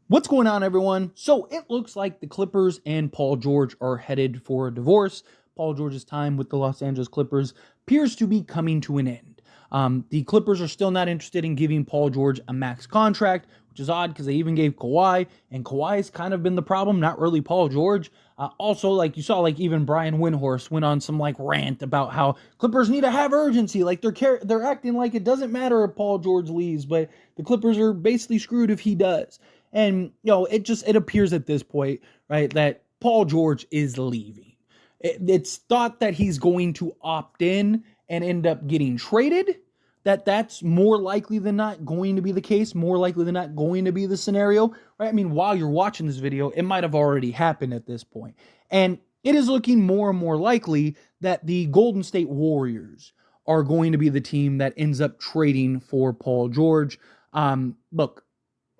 What's going on, everyone? So it looks like the Clippers and Paul George are headed for a divorce. Paul George's time with the Los Angeles Clippers appears to be coming to an end. The Clippers are still not interested in giving Paul George a max contract, which is odd because they even gave Kawhi, and Kawhi's kind of been the problem, not really Paul George. Also, like you saw, like even Brian Windhorst went on some like rant about how Clippers need to have urgency. Like they're acting like it doesn't matter if Paul George leaves, but the Clippers are basically screwed if he does. And, it appears at this point, right, that Paul George is leaving. It's thought that he's going to opt in and end up getting traded. That's more likely than not going to be the case, more likely than not going to be the scenario, right? I mean, while you're watching this video, it might have already happened at this point. And it is looking more and more likely that the Golden State Warriors are going to be the team that ends up trading for Paul George. Look,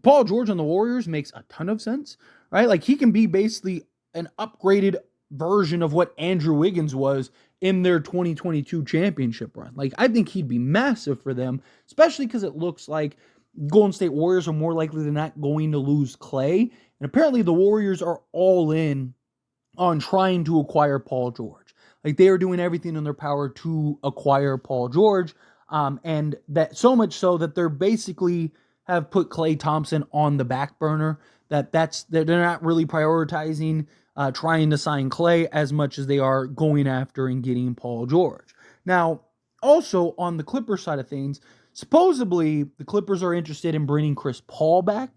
Paul George on the Warriors makes a ton of sense, right? Like he can be basically an upgraded version of what Andrew Wiggins was in their 2022 championship run. Like I think he'd be massive for them, especially because it looks like Golden State Warriors are more likely than not going to lose Klay. And apparently the Warriors are all in on trying to acquire Paul George. Like they are doing everything in their power to acquire Paul George. And that so much so that they're basically have put Klay Thompson on the back burner. They're not really prioritizing trying to sign Klay as much as they are going after and getting Paul George. Now, also on the Clippers side of things, supposedly the Clippers are interested in bringing Chris Paul back.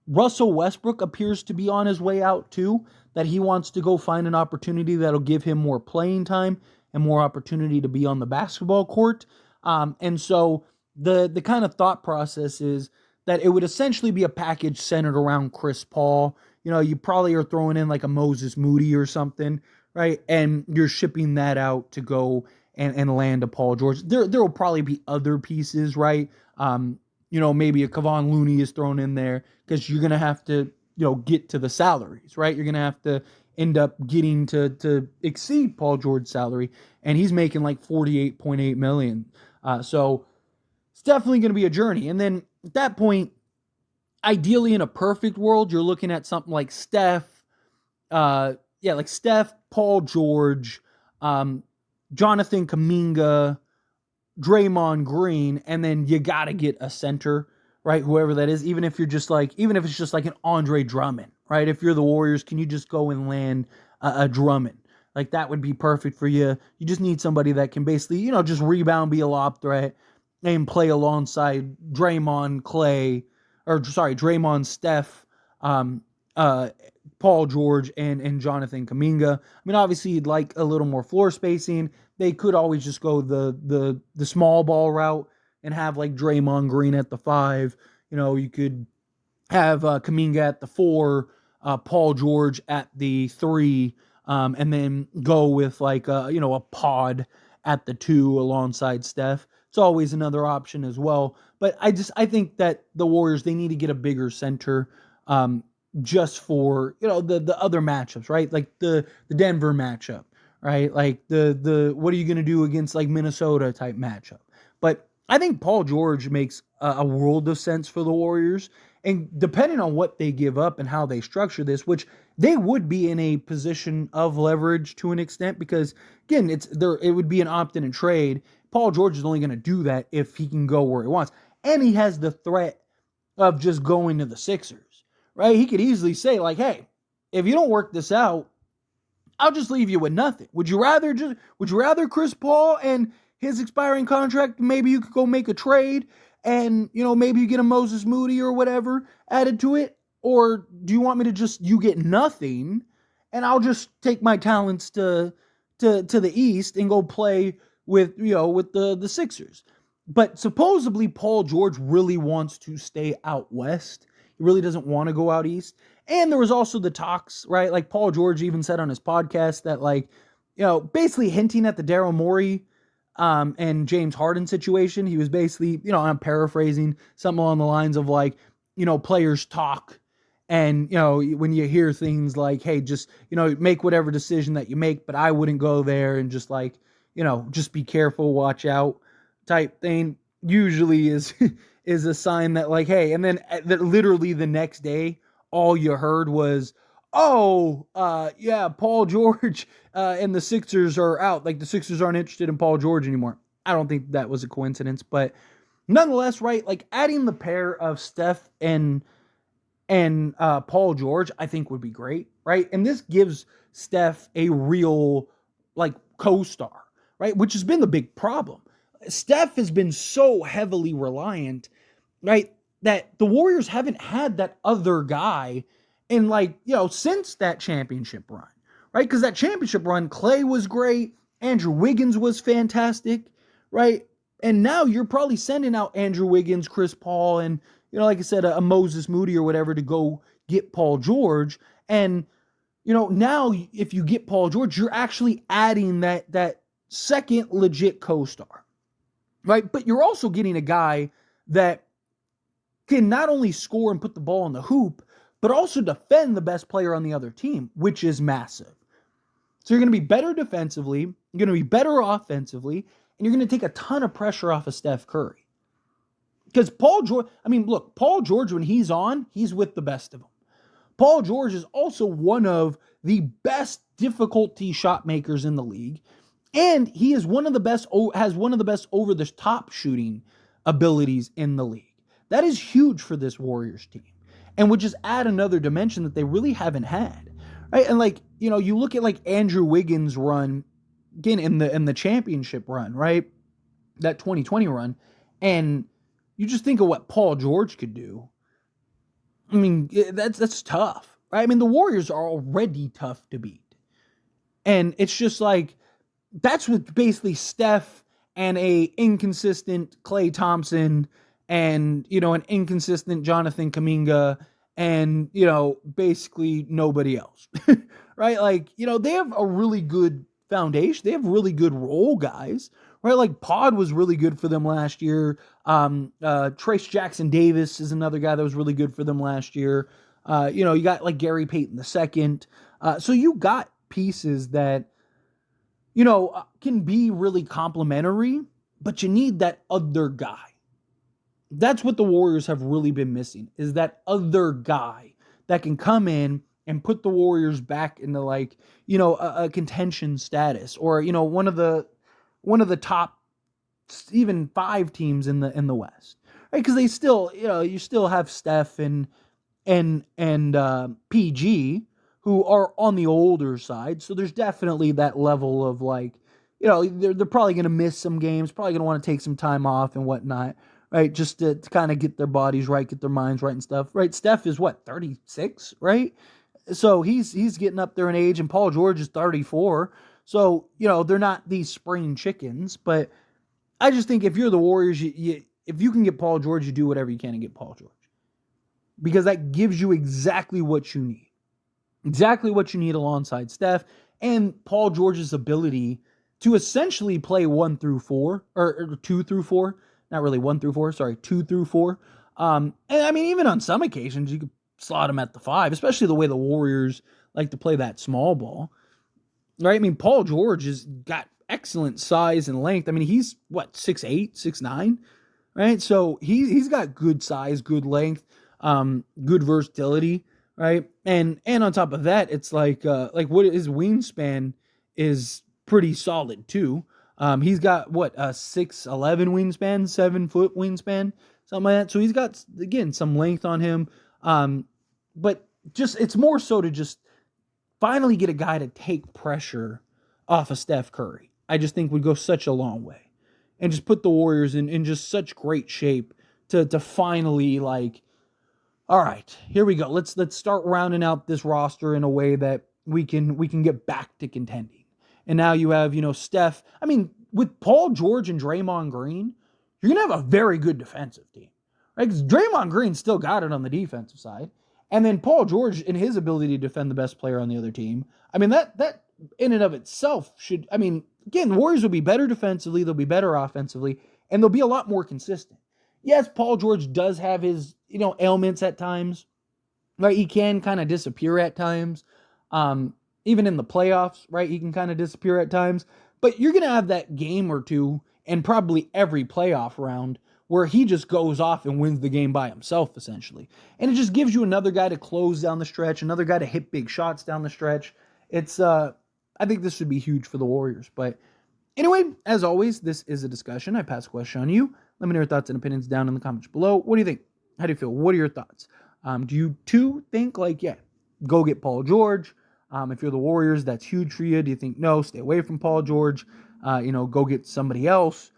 Russell Westbrook appears to be on his way out too, that he wants to go find an opportunity that'll give him more playing time and more opportunity to be on the basketball court. And so the kind of thought process is that it would essentially be a package centered around Chris Paul. You probably are throwing in like a Moses Moody or something, right? And you're shipping that out to go and land a Paul George. There will probably be other pieces, right? Maybe a Kevon Looney is thrown in there because you're going to have to, get to the salaries, right? You're going to have to end up getting to exceed Paul George's salary, and he's making like $48.8 million. So it's definitely going to be a journey. And then at that point, ideally in a perfect world, you're looking at something like Steph, Paul George, Jonathan Kuminga, Draymond Green, and then you got to get a center, right? Whoever that is, even if it's just like an Andre Drummond, right? If you're the Warriors, can you just go and land a Drummond? Like that would be perfect for you. You just need somebody that can basically, just rebound, be a lob threat, and play alongside Draymond, Steph, Paul George, and Jonathan Kuminga. I mean, obviously, you'd like a little more floor spacing. They could always just go the small ball route and have like Draymond Green at the 5. You could have Kuminga at the 4, Paul George at the 3, and then go with like a pod at the 2 alongside Steph. It's always another option as well. But I think that the Warriors, they need to get a bigger center just for, the other matchups, right? Like the Denver matchup, right? Like the what are you going to do against like Minnesota type matchup? But I think Paul George makes a world of sense for the Warriors. And depending on what they give up and how they structure this, which they would be in a position of leverage to an extent, because again, it would be an opt-in and trade. Paul George is only going to do that if he can go where he wants. And he has the threat of just going to the Sixers, right? He could easily say like, hey, if you don't work this out, I'll just leave you with nothing. Would you rather Chris Paul and his expiring contract, maybe you could go make a trade and, maybe you get a Moses Moody or whatever added to it? Or do you want me to you get nothing and I'll just take my talents to the East and go play with the Sixers? But supposedly Paul George really wants to stay out West. He really doesn't want to go out East. And there was also the talks, right? Like Paul George even said on his podcast that like, basically hinting at the Daryl Morey and James Harden situation. He was basically, I'm paraphrasing, something along the lines of like, players talk. And, when you hear things like, hey, just, make whatever decision that you make, but I wouldn't go there, and just like, just be careful, watch out type thing, usually is is a sign that like, hey, and then that literally the next day, all you heard was, oh, yeah, Paul George and the Sixers are out. Like the Sixers aren't interested in Paul George anymore. I don't think that was a coincidence, but nonetheless, right? Like adding the pair of Steph and Paul George, I think would be great, right? And this gives Steph a real like co-star, right? Which has been the big problem. Steph has been so heavily reliant, right, that the Warriors haven't had that other guy in like, since that championship run, right? Because that championship run, Klay was great, Andrew Wiggins was fantastic, right? And now you're probably sending out Andrew Wiggins, Chris Paul, and like I said, a Moses Moody or whatever to go get Paul George. And now if you get Paul George, you're actually adding that second legit co-star, right? But you're also getting a guy that can not only score and put the ball in the hoop, but also defend the best player on the other team, which is massive. So you're going to be better defensively, you're going to be better offensively, and you're going to take a ton of pressure off of Steph Curry. Because Paul George, when he's on, he's with the best of them. Paul George is also one of the best difficulty shot makers in the league. And he is has one of the best over the top shooting abilities in the league. That is huge for this Warriors team. And would just add another dimension that they really haven't had. Right? And you look at like Andrew Wiggins' run, again, in the championship run, right? That 2020 run. And you just think of what Paul George could do. I mean, that's tough, right? I mean, the Warriors are already tough to beat. And it's just like, that's what basically Steph and a inconsistent Klay Thompson and, an inconsistent Jonathan Kuminga and, basically nobody else, right? Like, they have a really good foundation. They have really good role guys, right? Like Pod was really good for them last year. Trace Jackson Davis is another guy that was really good for them last year. You got like Gary Payton II. So you got pieces that, can be really complimentary, but you need that other guy. That's what the Warriors have really been missing, is that other guy that can come in and put the Warriors back into like, a contention status or, one of the top even 5 teams in the West, right? Because they still, you still have Steph and PG who are on the older side. So there's definitely that level of like, they're probably going to miss some games, probably going to want to take some time off and whatnot, right? Just to kind of get their bodies right, get their minds right and stuff, right? Steph is 36, right? So he's getting up there in age, and Paul George is 34. So, they're not these spring chickens, but I just think if you're the Warriors, if you can get Paul George, you do whatever you can to get Paul George. Because that gives you exactly what you need. Exactly what you need alongside Steph and Paul George's ability to essentially play 1 through 4 or 2 through 4. Not really 1 through 4, sorry, 2 through 4. And I mean, even on some occasions, you could slot him at the 5, especially the way the Warriors like to play that small ball. Right? I mean, Paul George has got excellent size and length. I mean, he's 6'8", 6'9", right? So he's got good size, good length, good versatility, right? And on top of that, it's like what his wingspan is pretty solid too. He's got 6'11" wingspan, 7 foot wingspan, something like that. So he's got, again, some length on him. But just, it's more so to just finally get a guy to take pressure off of Steph Curry. I just think would go such a long way and just put the Warriors in just such great shape to finally like, all right, here we go. Let's start rounding out this roster in a way that we can get back to contending. And now you have, Steph. I mean, with Paul George and Draymond Green, you're going to have a very good defensive team, right? Because Draymond Green still got it on the defensive side. And then Paul George and his ability to defend the best player on the other team. I mean, that in and of itself should, I mean, again, the Warriors will be better defensively, they'll be better offensively, and they'll be a lot more consistent. Yes, Paul George does have his, ailments at times, right? He can kind of disappear at times. Even in the playoffs, right? He can kind of disappear at times. But you're going to have that game or two, and probably every playoff round, where he just goes off and wins the game by himself, essentially. And it just gives you another guy to close down the stretch, another guy to hit big shots down the stretch. It's, I think this would be huge for the Warriors. But anyway, as always, this is a discussion. I pass the question on you. Let me know your thoughts and opinions down in the comments below. What do you think? How do you feel? What are your thoughts? Do you too think go get Paul George? If you're the Warriors, that's huge for you. Do you think, no, stay away from Paul George? Go get somebody else?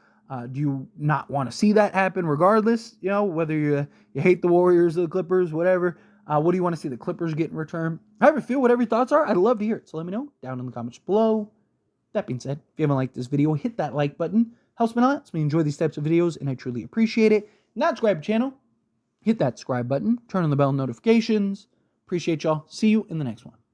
Do you not want to see that happen regardless? Whether you hate the Warriors or the Clippers, whatever. What do you want to see the Clippers get in return? However you feel, whatever your thoughts are, I'd love to hear it. So let me know down in the comments below. That being said, if you haven't liked this video, hit that like button. Helps me a lot. Helps me enjoy these types of videos, and I truly appreciate it. Not subscribe to the channel. Hit that subscribe button. Turn on the bell notifications. Appreciate y'all. See you in the next one.